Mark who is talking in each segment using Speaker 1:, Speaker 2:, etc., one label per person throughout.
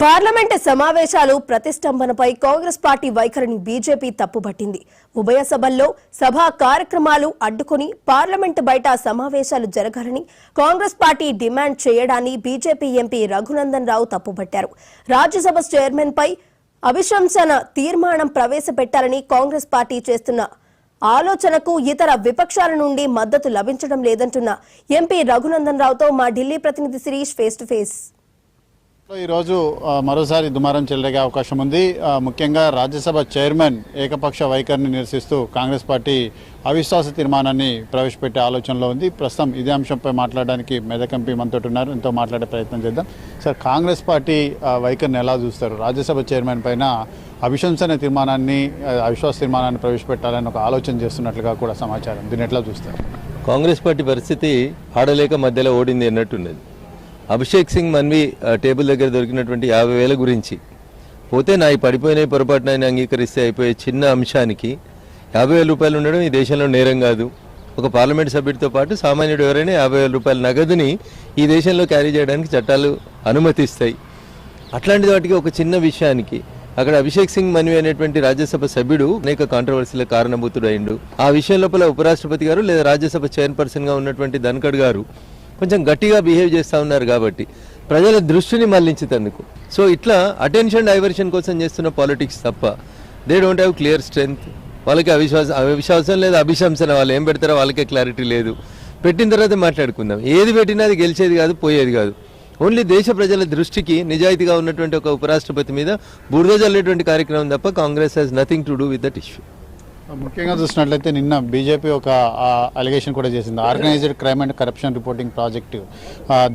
Speaker 1: Parliament సమావేశాలు ప్రతిష్టంభనపై Congress party వైఖరిని BJP తప్పుపట్టింది. ఉభయ సభల్లో సభా కార్యక్రమాలు అడ్డుకుని పార్లమెంట్ బయట సమావేశాలు జరగాలని కాంగ్రెస్ పార్టీ డిమాండ్ చేయడాన్ని BJP MP Raghunandan Rao తప్పుపట్టారు. Rajya Sabha chairman పై అవిశ్వాసన తీర్మానం ప్రవేశపెట్టాలని కాంగ్రెస్ పార్టీ చేస్తున్న ఆలోచనకు ఇతర విపక్షాల నుండి మద్దతు లభించడం లేదంటున్న ఎంపీ రఘునందన్ రావుతో మా ఢిల్లీ ప్రతినిధి శిరీష్ ఫేస్ టు ఫేస్.
Speaker 2: ఈరోజు మరోసారి దుమారం చెలరేగే అవకాశం ఉంది. ముఖ్యంగా రాజ్యసభ చైర్మన్ ఏకపక్ష వైఖరిని నిరసిస్తూ కాంగ్రెస్ పార్టీ అవిశ్వాస తీర్మానాన్ని ప్రవేశపెట్టే ఆలోచనలో ఉంది. ప్రస్తుతం ఇదే అంశంపై మాట్లాడడానికి మెదక్ ఎంపీ మనతో ఉన్నారు. ఎంతో మాట్లాడే ప్రయత్నం చేద్దాం. సార్, కాంగ్రెస్ పార్టీ వైఖరిని ఎలా చూస్తారు? రాజ్యసభ చైర్మన్ పైన అవిశ్వాస తీర్మానాన్ని ప్రవేశపెట్టాలని ఒక ఆలోచన చేస్తున్నట్లుగా కూడా సమాచారం. దీన్ని ఎట్లా చూస్తారు?
Speaker 3: కాంగ్రెస్ పార్టీ పరిస్థితి ఆడలేక మధ్యలో ఓడింది అన్నట్టున్నది. అభిషేక్ సింగ్ మన్వి టేబుల్ దగ్గర దొరికినటువంటి 50,000 గురించి పోతే నా పడిపోయిన పొరపాటున అంగీకరిస్తే అయిపోయే చిన్న అంశానికి 50,000 రూపాయలు ఉండడం ఈ దేశంలో నేరం కాదు. ఒక పార్లమెంట్ సభ్యుడితో పాటు సామాన్యుడు ఎవరైనా 50,000 రూపాయల నగదుని ఈ దేశంలో క్యారీ చేయడానికి చట్టాలు అనుమతిస్తాయి. అట్లాంటి వాటికి ఒక చిన్న విషయానికి అక్కడ అభిషేక్ సింగ్ మన్వి అనేటువంటి రాజ్యసభ సభ్యుడు అనేక కాంట్రవర్సీలకు కారణభూతుడు అయిండు. ఆ విషయం లోపల ఉపరాష్ట్రపతి గారు లేదా రాజ్యసభ చైర్పర్సన్గా ఉన్నటువంటి ధన్ఖడ్ గారు కొంచెం గట్టిగా బిహేవ్ చేస్తూ ఉన్నారు కాబట్టి ప్రజల దృష్టిని మళ్లించేందుకు. సో ఇట్లా అటెన్షన్ డైవర్షన్ కోసం చేస్తున్న పాలిటిక్స్ తప్ప they don't have clear strength. వాళ్ళకి అవిశ్వాసం లేదా అభిశంసన వాళ్ళు ఏం పెడతారో వాళ్ళకే క్లారిటీ లేదు. పెట్టిన తర్వాత మాట్లాడుకుందాం. ఏది పెట్టినా అది గెలిచేది కాదు, పోయేది కాదు. ఓన్లీ దేశ ప్రజల దృష్టికి నిజాయితీగా ఉన్నటువంటి ఒక ఉపరాష్ట్రపతి మీద బురద జల్లేటువంటి కార్యక్రమం తప్ప Congress has nothing to do with that issue.
Speaker 2: ముఖ్యంగా చూసినట్లయితే నిన్న బీజేపీ ఒక అలిగేషన్ కూడా చేసింది. Organised crime and corruption reporting project,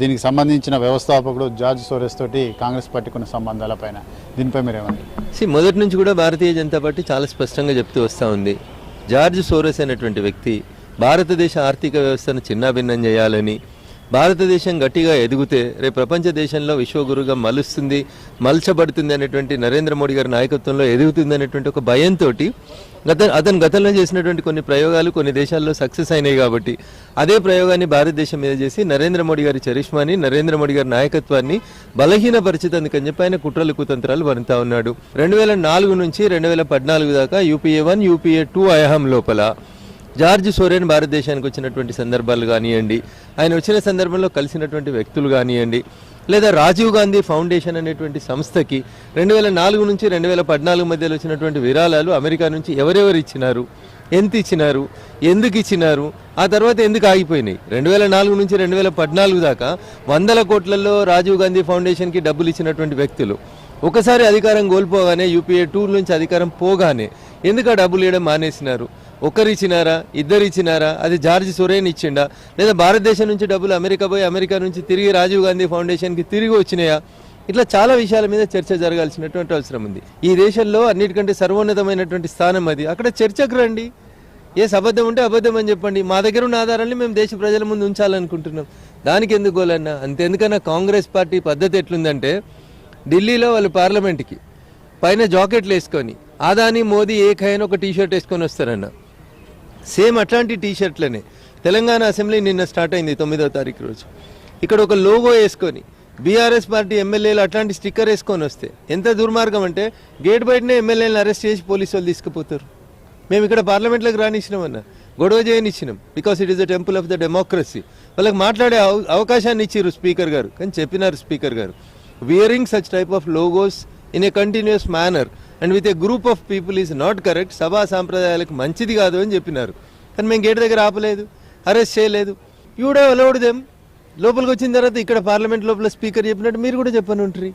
Speaker 2: దీనికి సంబంధించిన వ్యవస్థాపకుడు జార్జ్ సోరెస్ తోటి కాంగ్రెస్ పార్టీకి ఉన్న సంబంధాలపైన దీనిపై మీరేమంటారు?
Speaker 3: మొదటి నుంచి కూడా భారతీయ జనతా పార్టీ చాలా స్పష్టంగా చెప్తూ వస్తూ ఉంది. జార్జ్ సోరెస్ అనేటువంటి వ్యక్తి భారతదేశ ఆర్థిక వ్యవస్థను చిన్నాభిన్నం చేయాలని, భారతదేశం గట్టిగా ఎదిగితే రేపు ప్రపంచ దేశంలో విశ్వగురుగా మలచబడుతుంది అనేటువంటి నరేంద్ర మోడీ గారి నాయకత్వంలో ఎదుగుతుంది అనేటువంటి ఒక భయంతో అతను గతంలో చేసినటువంటి కొన్ని ప్రయోగాలు కొన్ని దేశాల్లో సక్సెస్ అయినాయి కాబట్టి అదే ప్రయోగాన్ని భారతదేశం మీద చేసి నరేంద్ర మోడీ గారి చరిష్మాని, నరేంద్ర మోడీ గారి నాయకత్వాన్ని బలహీనపరిచేందుకని చెప్పి ఆయన కుట్రలు కుతంత్రాలు వరుతా ఉన్నాడు. 2004 నుంచి 2014 దాకా UPA 1, UPA 2 హయాం లోపల జార్జ్ సోరెన్ భారతదేశానికి వచ్చినటువంటి సందర్భాలు కానివ్వండి, ఆయన వచ్చిన సందర్భంలో కలిసినటువంటి వ్యక్తులు కానివ్వండి, లేదా రాజీవ్ గాంధీ ఫౌండేషన్ అనేటువంటి సంస్థకి 2004 నుంచి 2014 మధ్యలో వచ్చినటువంటి విరాళాలు అమెరికా నుంచి ఎవరెవరు ఇచ్చినారు, ఎంత ఇచ్చినారు, ఎందుకు ఇచ్చినారు, ఆ తర్వాత ఎందుకు ఆగిపోయినాయి. 2004 నుంచి 2014 దాకా 100 కోట్లలో రాజీవ్ గాంధీ ఫౌండేషన్కి డబ్బులు ఇచ్చినటువంటి వ్యక్తులు ఒకసారి అధికారం కోల్పోగానే UPA 2 నుంచి అధికారం పోగానే ఎందుకు ఆ డబ్బులు ఇవ్వడం మానేసినారు? ఒకరు ఇచ్చినారా, ఇద్దరు ఇచ్చినారా, అది జార్జ్ సోరెన్ ఇచ్చిండా, లేదా భారతదేశం నుంచి డబ్బులు అమెరికా పోయి అమెరికా నుంచి తిరిగి రాజీవ్ గాంధీ ఫౌండేషన్కి తిరిగి వచ్చినాయా? ఇట్లా చాలా విషయాల మీద చర్చ జరగాల్సినటువంటి అవసరం ఉంది. ఈ దేశంలో అన్నిటికంటే సర్వోన్నతమైనటువంటి స్థానం అది. అక్కడ చర్చకు రండి. అబద్ధం ఉంటే అబద్ధం అని చెప్పండి. మా దగ్గర ఉన్న ఆధారాన్ని మేము దేశ ప్రజల ముందు ఉంచాలనుకుంటున్నాం. దానికి ఎందుకు గోలన్నా? అంతెందుకన్నా కాంగ్రెస్ పార్టీ పద్ధతి ఎట్లుందంటే, ఢిల్లీలో వాళ్ళు పార్లమెంట్కి పైన జాకెట్లు వేసుకొని ఆదాని మోదీ ఏకైనా ఒక టీషర్ట్ వేసుకొని వస్తారన్న. సేమ్ అట్లాంటి టీషర్ట్లనే తెలంగాణ అసెంబ్లీ నిన్న స్టార్ట్ అయింది 9వ తారీఖు రోజు. ఇక్కడ ఒక లోగో వేసుకొని బీఆర్ఎస్ పార్టీ ఎమ్మెల్యేలు అట్లాంటి స్టిక్కర్ వేసుకొని వస్తే ఎంత దుర్మార్గం అంటే, గేట్ బయటనే ఎమ్మెల్యేలను అరెస్ట్ చేసి పోలీసు వాళ్ళు తీసుకుపోతారు. మేము ఇక్కడ పార్లమెంట్లోకి రానిచ్చినామన్నా, గొడవ చేయనిచ్చినాం. Because it is the temple of the democracy. వాళ్ళకి మాట్లాడే అవకాశాన్ని ఇచ్చారు స్పీకర్ గారు. కానీ చెప్పినారు స్పీకర్ గారు, wearing such type of logos in a continuous manner and with a group of people is not correct. సభా సాంప్రదాయాలకు మంచిది కాదు అని చెప్పినారు. కానీ మేము గేట్ దగ్గర ఆపలేదు, అరెస్ట్ చేయలేదు. You would have allowed them. లోపలికి వచ్చిన తర్వాత ఇక్కడ పార్లమెంట్ లోపల స్పీకర్ చెప్పినట్టు మీరు కూడా చెప్పని ఉంటారు.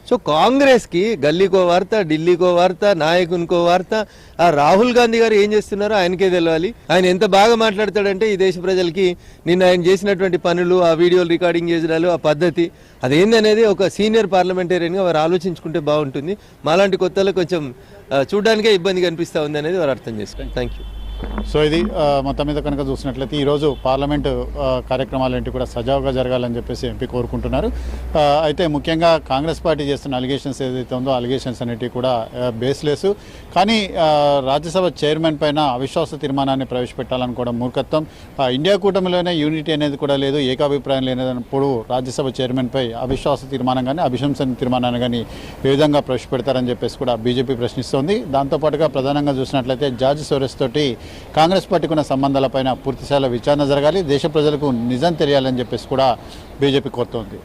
Speaker 3: సో కాంగ్రెస్కి గల్లీకో వార్త, ఢిల్లీకో వార్త, నాయకునికో వార్త. ఆ రాహుల్ గాంధీ గారు ఏం చేస్తున్నారో ఆయనకే తెలియాలి. ఆయన ఎంత బాగా మాట్లాడతాడంటే ఈ దేశ ప్రజలకి నిన్న ఆయన చేసినటువంటి పనులు, ఆ వీడియోలు రికార్డింగ్ చేసినారు, ఆ పద్ధతి అదేందనేది ఒక సీనియర్ పార్లమెంటేరియన్గా వారు ఆలోచించుకుంటే బాగుంటుంది. మాలాంటి కొత్తలో కొంచెం చూడడానికే ఇబ్బంది కనిపిస్తూ ఉంది అనేది వారు అర్థం చేసుకోండి. Thank you.
Speaker 2: సో ఇది మొత్తం మీద కనుక చూసినట్లయితే ఈరోజు పార్లమెంటు కార్యక్రమాలు కూడా సజావుగా జరగాలని చెప్పేసి ఎంపీ కోరుకుంటున్నారు. అయితే ముఖ్యంగా కాంగ్రెస్ పార్టీ చేస్తున్న అలిగేషన్స్ ఏదైతే ఉందో అలిగేషన్స్ అనేటివి కూడా బేస్లెస్. కానీ రాజ్యసభ చైర్మన్ పైన అవిశ్వాస తీర్మానాన్ని ప్రవేశపెట్టాలనుకోవడం మూర్ఖత్వం. ఇండియా కూటమిలోనే యూనిటీ అనేది కూడా లేదు, ఏకాభిప్రాయం లేనప్పుడు రాజ్యసభ చైర్మన్ పై అవిశ్వాస తీర్మానం కానీ అభిశంసన తీర్మానాన్ని కానీ ఏ విధంగా ప్రవేశపెడతారని చెప్పేసి కూడా బీజేపీ ప్రశ్నిస్తోంది. దాంతోపాటుగా ప్రధానంగా చూసినట్లయితే జార్జ్ సోరెస్ తోటి కాంగ్రెస్ పార్టీకి ఉన్న సంబంధాలపైన పూర్తిస్థాయిలో విచారణ జరగాలి, దేశ ప్రజలకు నిజం తెలియాలని చెప్పేసి కూడా బీజేపీ కోరుతోంది.